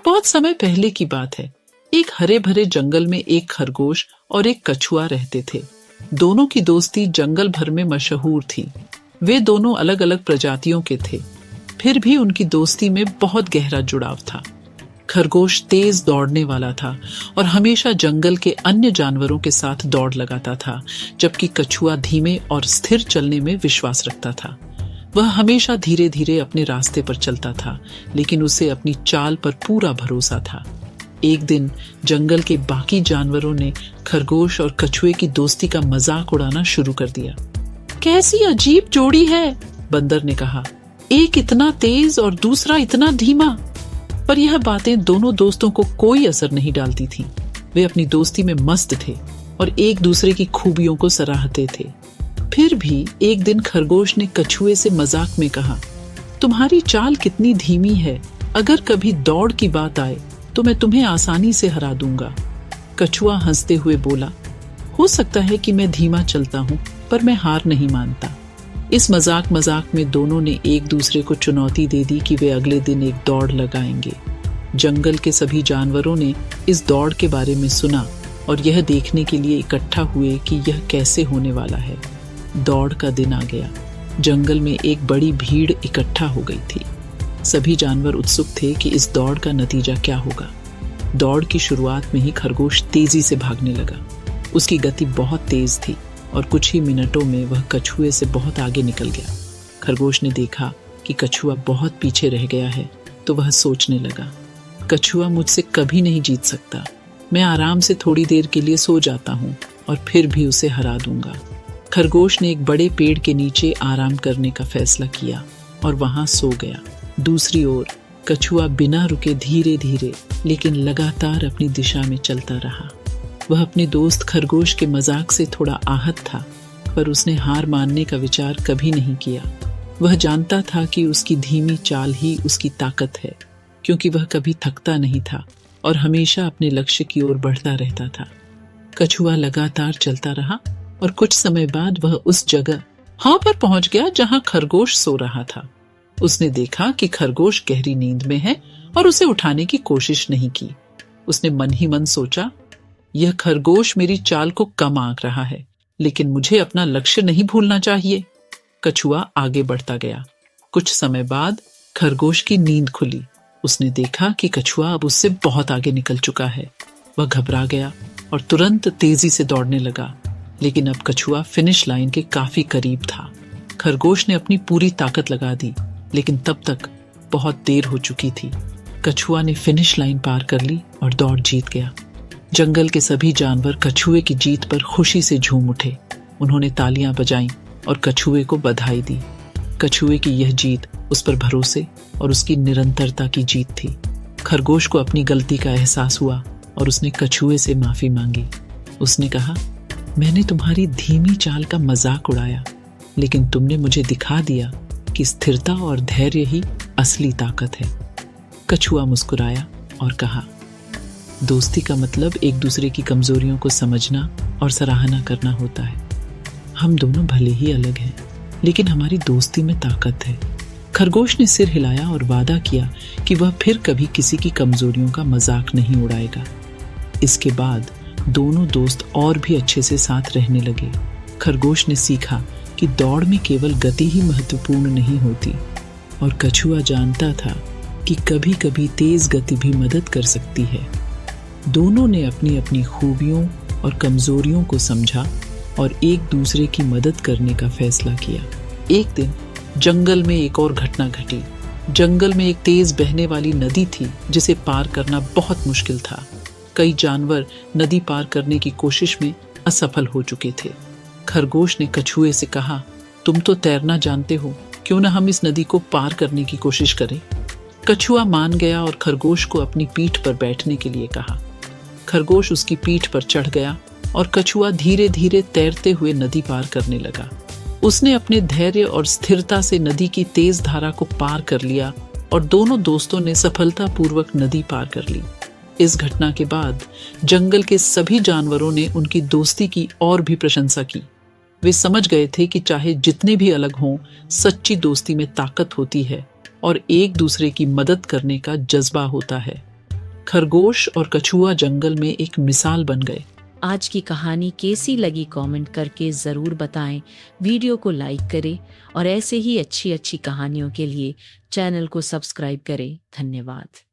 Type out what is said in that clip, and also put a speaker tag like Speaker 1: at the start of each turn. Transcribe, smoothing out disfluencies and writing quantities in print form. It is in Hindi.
Speaker 1: बहुत समय पहले की बात है। एक हरे भरे जंगल में एक खरगोश और एक कछुआ रहते थे। दोनों की दोस्ती जंगल भर में मशहूर थी। वे दोनों अलग अलग प्रजातियों के थे, फिर भी उनकी दोस्ती में बहुत गहरा जुड़ाव था। खरगोश तेज दौड़ने वाला था और हमेशा जंगल के अन्य जानवरों के साथ दौड़ लगाता था, जबकि कछुआ धीमे और स्थिर चलने में विश्वास रखता था। वह हमेशा धीरे धीरे अपने रास्ते पर चलता था, लेकिन उसे अपनी चाल पर पूरा भरोसा था। एक दिन जंगल के बाकी जानवरों ने खरगोश और कछुए की दोस्ती का मजाक उड़ाना शुरू कर दिया। कैसी अजीब जोड़ी है, बंदर ने कहा। एक इतना तेज और दूसरा इतना धीमा। पर यह बातें दोनों दोस्तों को कोई असर नहीं डालती थीं। वे अपनी दोस्ती में मस्त थे और एक दूसरे की खूबियों को सराहते थे। फिर भी एक दिन खरगोश ने कछुए से मजाक में कहा, तुम्हारी चाल कितनी धीमी है, अगर कभी दौड़ की बात आए तो मैं तुम्हें आसानी से हरा दूंगा। कछुआ हंसते हुए बोला, हो सकता है कि मैं धीमा चलता हूँ, पर मैं हार नहीं मानता। इस मजाक में दोनों ने एक दूसरे को चुनौती दे दी कि वे अगले दिन एक दौड़ लगाएंगे। जंगल के सभी जानवरों ने इस दौड़ के बारे में सुना और यह देखने के लिए इकट्ठा हुए कि यह कैसे होने वाला है। दौड़ का दिन आ गया। जंगल में एक बड़ी भीड़ इकट्ठा हो गई थी। सभी जानवर उत्सुक थे कि इस दौड़ का नतीजा क्या होगा। दौड़ की शुरुआत में ही खरगोश तेजी से भागने लगा। उसकी गति बहुत तेज थी और कुछ ही मिनटों में वह कछुए से बहुत आगे निकल गया। खरगोश ने देखा कि कछुआ बहुत पीछे रह गया है, तो वह सोचने लगा, कछुआ मुझसे कभी नहीं जीत सकता। मैं आराम से थोड़ी देर के लिए सो जाता हूँ और फिर भी उसे हरा दूंगा। खरगोश ने एक बड़े पेड़ के नीचे आराम करने का फैसला किया और वहां सो गया। दूसरी ओर कछुआ बिना रुके धीरे धीरे लेकिन लगातार अपनी दिशा में चलता रहा। वह अपने दोस्त खरगोश के मजाक से थोड़ा आहत था, पर उसने हार मानने का विचार कभी नहीं किया। वह जानता था कि उसकी धीमी चाल ही उसकी ताकत है, क्योंकि वह कभी थकता नहीं था और हमेशा अपने लक्ष्य की ओर बढ़ता रहता था। कछुआ लगातार चलता रहा और कुछ समय बाद वह उस जगह पर पहुंच गया जहां खरगोश सो रहा था। उसने देखा कि खरगोश गहरी नींद में है और उसे उठाने की कोशिश नहीं की। उसने मन ही मन सोचा, यह खरगोश मेरी चाल को कम आंक रहा है, लेकिन मुझे अपना लक्ष्य नहीं भूलना चाहिए। कछुआ आगे बढ़ता गया। कुछ समय बाद खरगोश की नींद खुली। उसने देखा कि कछुआ अब उससे बहुत आगे निकल चुका है। वह घबरा गया और तुरंत तेजी से दौड़ने लगा, लेकिन अब कछुआ फिनिश लाइन के काफी करीब था। खरगोश ने अपनी पूरी ताकत लगा दी, लेकिन तब तक बहुत देर हो चुकी थी। कछुआ ने फिनिश लाइन पार कर ली और दौड़ जीत गया। जंगल के सभी जानवर कछुए की जीत पर खुशी से झूम उठे। उन्होंने तालियां बजाईं और कछुए को बधाई दी। कछुए की यह जीत उस पर भरोसे और उसकी निरंतरता की जीत थी। खरगोश को अपनी गलती का एहसास हुआ और उसने कछुए से माफी मांगी। उसने कहा, मैंने तुम्हारी धीमी चाल का मजाक उड़ाया, लेकिन तुमने मुझे दिखा दिया कि स्थिरता और धैर्य ही असली ताकत है। कछुआ मुस्कुराया और कहा, दोस्ती का मतलब एक दूसरे की कमजोरियों को समझना और सराहना करना होता है। हम दोनों भले ही अलग हैं, लेकिन हमारी दोस्ती में ताकत है। खरगोश ने सिर हिलाया और वादा किया कि वह फिर कभी किसी की कमजोरियों का मजाक नहीं उड़ाएगा। इसके बाद दोनों दोस्त और भी अच्छे से साथ रहने लगे। खरगोश ने सीखा कि दौड़ में केवल गति ही महत्वपूर्ण नहीं होती, और कछुआ जानता था कि कभी कभी तेज गति भी मदद कर सकती है। दोनों ने अपनी अपनी खूबियों और कमजोरियों को समझा और एक दूसरे की मदद करने का फैसला किया। एक दिन जंगल में एक और घटना घटी। जंगल में एक तेज बहने वाली नदी थी, जिसे पार करना बहुत मुश्किल था। कई जानवर नदी पार करने की कोशिश में असफल हो चुके थे। खरगोश ने कछुए से कहा, तुम तो तैरना जानते हो, क्यों ना हम इस नदी को पार करने की कोशिश करें। कछुआ मान गया और खरगोश को अपनी पीठ पर बैठने के लिए कहा। खरगोश उसकी पीठ पर चढ़ गया और कछुआ धीरे धीरे तैरते हुए नदी पार करने लगा। उसने अपने धैर्य और स्थिरता से नदी की तेज धारा को पार कर लिया और दोनों दोस्तों ने सफलतापूर्वक नदी पार कर ली। इस घटना के बाद जंगल के सभी जानवरों ने उनकी दोस्ती की और भी प्रशंसा की। वे समझ गए थे कि चाहे जितने भी अलग हों, सच्ची दोस्ती में ताकत होती है और एक दूसरे की मदद करने का जज्बा होता है। खरगोश और कछुआ जंगल में एक मिसाल बन गए।
Speaker 2: आज की कहानी कैसी लगी कमेंट करके ज़रूर बताएं। वीडियो को लाइक करें और ऐसे ही अच्छी अच्छी कहानियों के लिए चैनल को सब्सक्राइब करें। धन्यवाद।